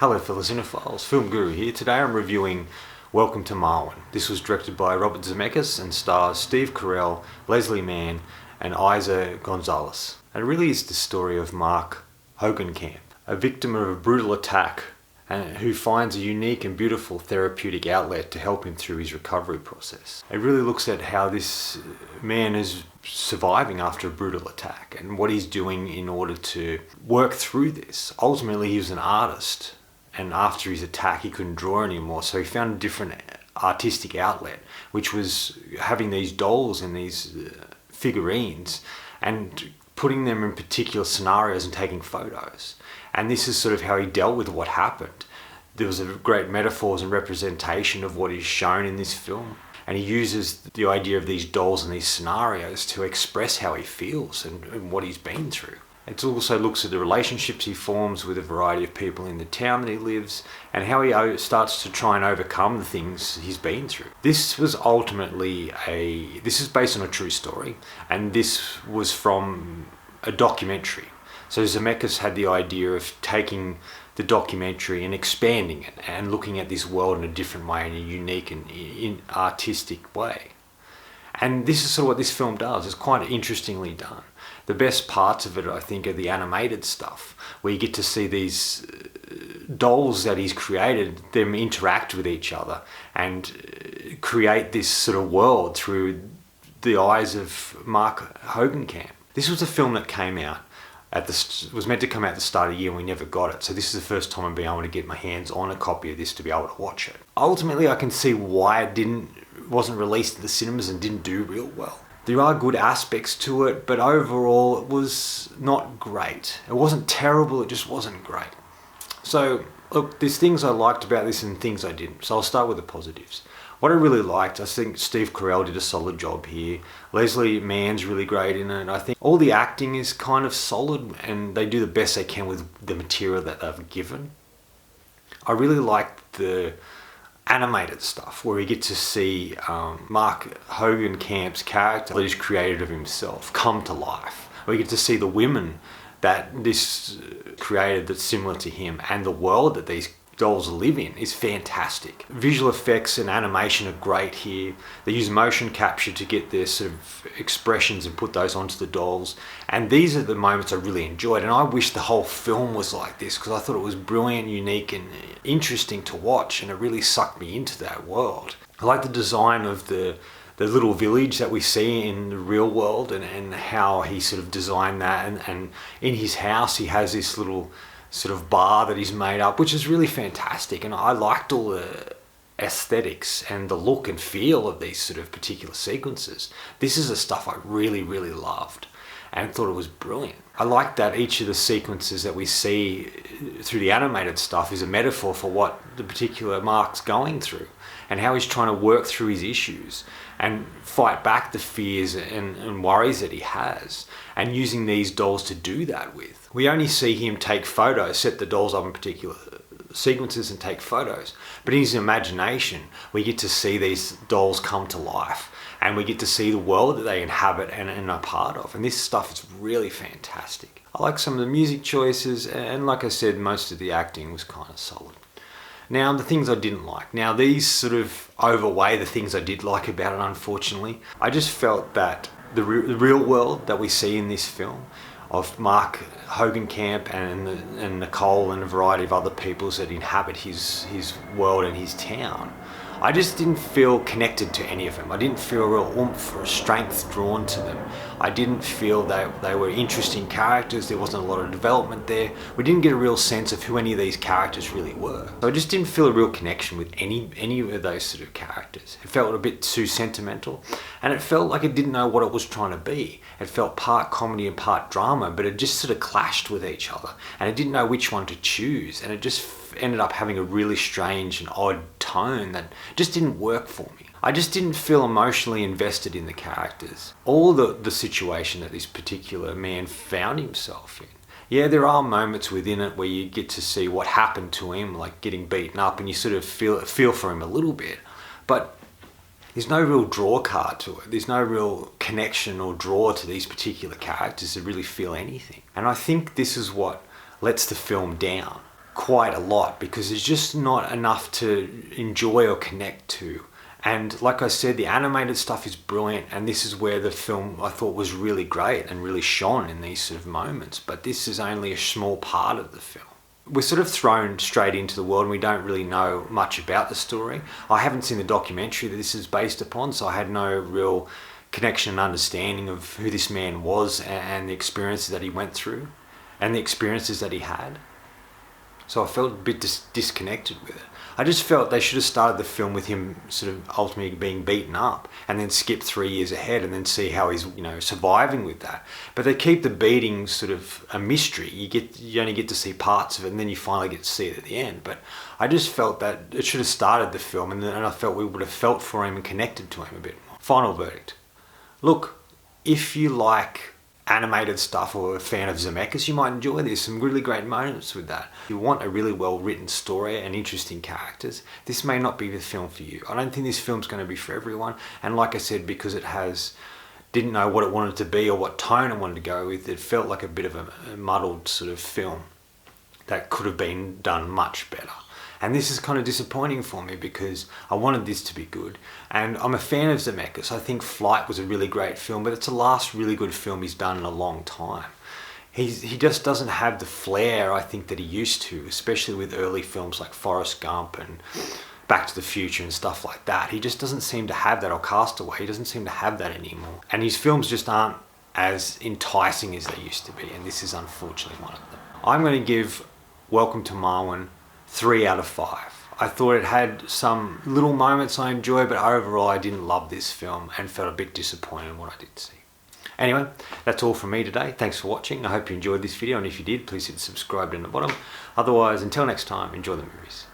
Hello fellow cinephiles, Film Guru here. Today I'm reviewing Welcome to Warwen. This was directed by Robert Zemeckis and stars Steve Carell, Leslie Mann and Isa Gonzalez. And it really is the story of Mark Hogenkamp, a victim of a brutal attack and who finds a unique and beautiful therapeutic outlet to help him through his recovery process. It really looks at how this man is surviving after a brutal attack and what he's doing in order to work through this. Ultimately, he was an artist, and after his attack he couldn't draw anymore, so he found a different artistic outlet, which was having these dolls and these figurines and putting them in particular scenarios and taking photos. And this is sort of how he dealt with what happened. There was a great metaphors and representation of what is shown in this film, and he uses the idea of these dolls and these scenarios to express how he feels and what he's been through. It also looks at the relationships he forms with a variety of people in the town that he lives and how he starts to try and overcome the things he's been through. This is based on a true story, and this was from a documentary. So Zemeckis had the idea of taking the documentary and expanding it and looking at this world in a different way, in a unique and artistic way. And this is sort of what this film does. It's quite interestingly done. The best parts of it, I think, are the animated stuff, where you get to see these dolls that he's created, them interact with each other and create this sort of world through the eyes of Mark Hogenkamp. This was a film that came out was meant to come out at the start of the year, and we never got it. So this is the first time I'm being able to get my hands on a copy of this to be able to watch it. Ultimately, I can see why it wasn't released in the cinemas and didn't do real well. There are good aspects to it, but overall it was not great. It wasn't terrible, it just wasn't great. So look, there's things I liked about this and things I didn't. So I'll start with the positives. What I really liked, I think Steve Carell did a solid job here. Leslie Mann's really great in it. I think all the acting is kind of solid and they do the best they can with the material that they've given. I really liked the animated stuff where you get to see Mark Hogenkamp's character that he's created of himself come to life. Where you get to see the women that this created that's similar to him, and the world that these dolls live in is fantastic. Visual effects and animation are great here. They use motion capture to get their sort of expressions and put those onto the dolls. And these are the moments I really enjoyed. And I wish the whole film was like this, because I thought it was brilliant, unique and interesting to watch, and it really sucked me into that world. I like the design of the little village that we see in the real world and how he sort of designed that. And in his house he has this little sort of bar that he's made up, which is really fantastic, and I liked all the aesthetics and the look and feel of these sort of particular sequences. This is the stuff I really loved and thought it was brilliant. I like that each of the sequences that we see through the animated stuff is a metaphor for what the particular Mark's going through and how he's trying to work through his issues and fight back the fears and worries that he has, and using these dolls to do that with. We only see him take photos, set the dolls up in particular sequences and take photos, but in his imagination we get to see these dolls come to life and we get to see the world that they inhabit and are part of, and this stuff is really fantastic. I like some of the music choices, and like I said, most of the acting was kind of solid. Now, the things I didn't like. Now, these sort of overweigh the things I did like about it, unfortunately. I just felt that the real world that we see in this film of Mark Hogenkamp and Nicole and a variety of other peoples that inhabit his world and his town, I just didn't feel connected to any of them. I didn't feel a real oomph or strength drawn to them. I didn't feel that they were interesting characters. There wasn't a lot of development there. We didn't get a real sense of who any of these characters really were. So I just didn't feel a real connection with any of those sort of characters. It felt a bit too sentimental, and it felt like it didn't know what it was trying to be. It felt part comedy and part drama, but it just sort of clashed with each other, and it didn't know which one to choose, and it just ended up having a really strange and odd tone that just didn't work for me. I just didn't feel emotionally invested in the characters or the situation that this particular man found himself in. Yeah, there are moments within it where you get to see what happened to him, like getting beaten up, and you sort of feel for him a little bit, but there's no real draw card to it. There's no real connection or draw to these particular characters to really feel anything. And I think this is what lets the film down quite a lot because there's just not enough to enjoy or connect to. And like I said, the animated stuff is brilliant, and this is where the film I thought was really great and really shone in these sort of moments. But this is only a small part of the film. We're sort of thrown straight into the world and we don't really know much about the story. I haven't seen the documentary that this is based upon, so I had no real connection and understanding of who this man was and the experiences that he went through and the experiences that he had. So I felt a bit disconnected with it. I just felt they should have started the film with him sort of ultimately being beaten up and then skip 3 years ahead and then see how he's, surviving with that. But they keep the beating sort of a mystery. You only get to see parts of it and then you finally get to see it at the end. But I just felt that it should have started the film and I felt we would have felt for him and connected to him a bit more. Final verdict. Look, if you like animated stuff or a fan of Zemeckis, you might enjoy this. Some really great moments with that. If you want a really well written story and interesting characters, this may not be the film for you. I don't think this film's going to be for everyone, and like I said, because it didn't know what it wanted to be or what tone it wanted to go with, it felt like a bit of a muddled sort of film that could have been done much better. And this is kind of disappointing for me because I wanted this to be good. And I'm a fan of Zemeckis. I think Flight was a really great film, but it's the last really good film he's done in a long time. He just doesn't have the flair, I think, that he used to, especially with early films like Forrest Gump and Back to the Future and stuff like that. He just doesn't seem to have that, or Castaway. He doesn't seem to have that anymore. And his films just aren't as enticing as they used to be, and this is unfortunately one of them. I'm going to give Welcome to Marwen 3 out of 5. I thought it had some little moments I enjoyed, but overall I didn't love this film and felt a bit disappointed in what I did see. Anyway, that's all from me today. Thanks for watching. I hope you enjoyed this video, and if you did, please hit subscribe down the bottom. Otherwise, until next time, enjoy the movies.